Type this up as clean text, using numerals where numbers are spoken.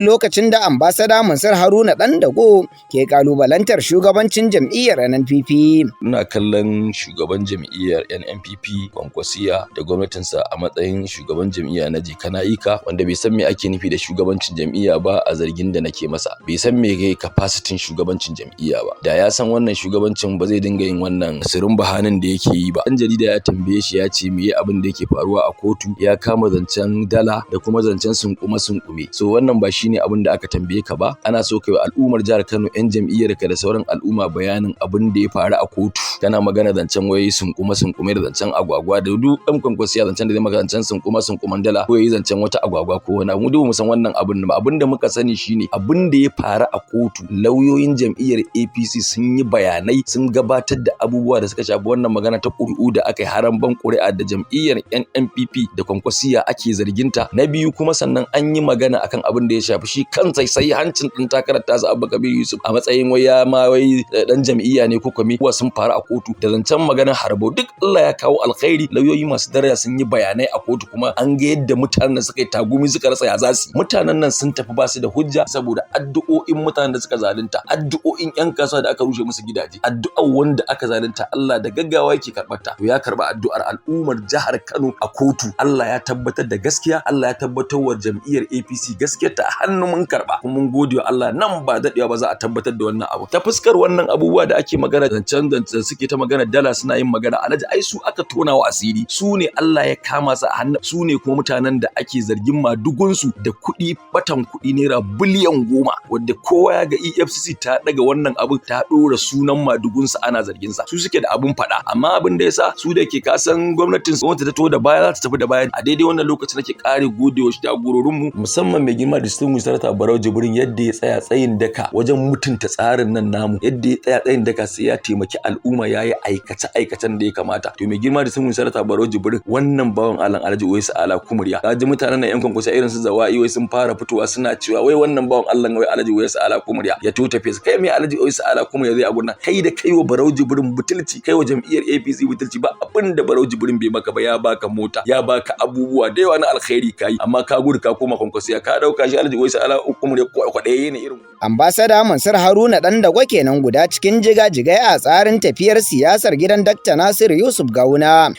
lokacin da ambasada Mansur Haruna dago ke kalubalantar shugabancin jam'iyyar nnpp. Ina kallon shugaban jam'iyyar nnpp Kwankwasiya da gwamnatinsa a matsayin shugaban jam'iyya na jikana'ika, wanda bai san me ake nufi da shugabancin jam'iyya ba a zargin da nake masa. Bai san me kai capacity shugabancin jam'iyya ba. Da ya san wannan shugabancin ba zai dinga yin wannan sirin bahanin da yake yi ba. Dan jarida ya tambaye shi ya ce meye abin da yake faruwa a kotu, ya kama zancen dala da kuma zancen sunkume. So wannan ba shine abin da aka tambaye ka ba. Ana so kai al'ummar jihar Kano, yan jam'iyyar ka da sauran al'umma bayanin abin da ya faru a kotu. Kana magana zancen wai sunkume da zancen agwagwa da duk dan Kwankwasiya zancen da zai maka zancen sunkuman dala ko yayi zancen wata agwagwa ko wani. Mu duk mu san wannan abin ba. Abin da muka sani shine abin da ya faru a kotu. Lauyoyin jam'iyyar APC sun yi bayanai, sun gabatar da abubuwa da suka shafi wannan magana ta ƙuri'u da aka yi haramban ƙuri'a da jam'iyyar NNPP da Kwankwasiya ake zarginta. Na biyu kuma sannan an yi magana akan abin da ya shafi shi kansa sai hancin din takarar tasa Abba Kabir Yusuf a matsayin wai dan jam'iyya ne ko kuma sun faru a kotu da zancen maganar harbo. Duk Allah ya kawo alkhairi, lauyoyi masu daraja sun yi bayanai a kotu kuma an ga yadda mutanen da suka yi tagumi suka rasa ya zasu. Mutanen nan sun tafi ba su da hujja saboda addu'o'in mutanen da suka zalunta, addu'o'in yan kasuwa da aka rushe musu gidaje, addu'ar wanda aka zalunta Allah da gaggawa yake karbata. To ya karba addu'ar al'ummar jihar Kano a kotu. Allah ya tabbatar da gaskiya, Allah ya tabbatar wa jam'iyyar APC gaskiyar ta a hannun mun karba. Kuma mun gode wa Allah, nan ba dadewa ba za a tabbatar da wannan abu. Ta fuskar wannan abubuwa da ake magana zancen da suke ta magana dala suna yin magana alhaji, ai su aka tona wa asiri. Su ne Allah ya kama su a hannu. Su ne kuma mutanen da ake zargin madugunsu da kuɗi, batan kuɗi naira biliyan 10, wanda kowa ya ga EFCC ta daga wannan abin ta ɗora sunan madugunsa ana zargin sa. Su suke da abin faɗa, amma abin da yasa su da ke kasan gwamnati ta to da baya za ta tafi da baya. A daidai wannan lokacin nake ƙare godewa jagororinmu, musamman mai girma Distinguished Senator Barau Jibrin, yadda ya tsaya tsayin daka wajen mutunta tsarin nan namu, yadda ya tsaya tsayin daka sai ya taimaki al'umma, yayi aikace-aikacen da ya kamata. To mai girma Distinguished Senator Barau Jibrin, wannan bawan Allah Alhaji Uwaisu Ala Kumurya, kaji mutanen nan yan Kwankwasiya irin su Zawa'i wai sun fara fitowa suna cewa wai wannan bawan Allah wai Alhaji Uwaisu Ala Kumurya ya tafe su. Kai mai Alhaji Uwaisu Ala Kumurya zai a gurna? Kai da kai wa Barau Jibrin butulci, kai wa jam'iyyar APC butulci. Ba abin da Barau Jibrin bai maka ba, ya baka mota, ya baka abubuwa da yawa na alkhairi kai, amma ka gudu ka koma Kwankwasiya ka dauka shi Alhaji Uwaisu Ala Kumurya kwaɗaye ne irin. Ambasada Mansur Haruna dago kenan guda cikin jigajigai a tsarin tafiyar siyasar gidan Dr. Nasiru Yusuf Gawuna.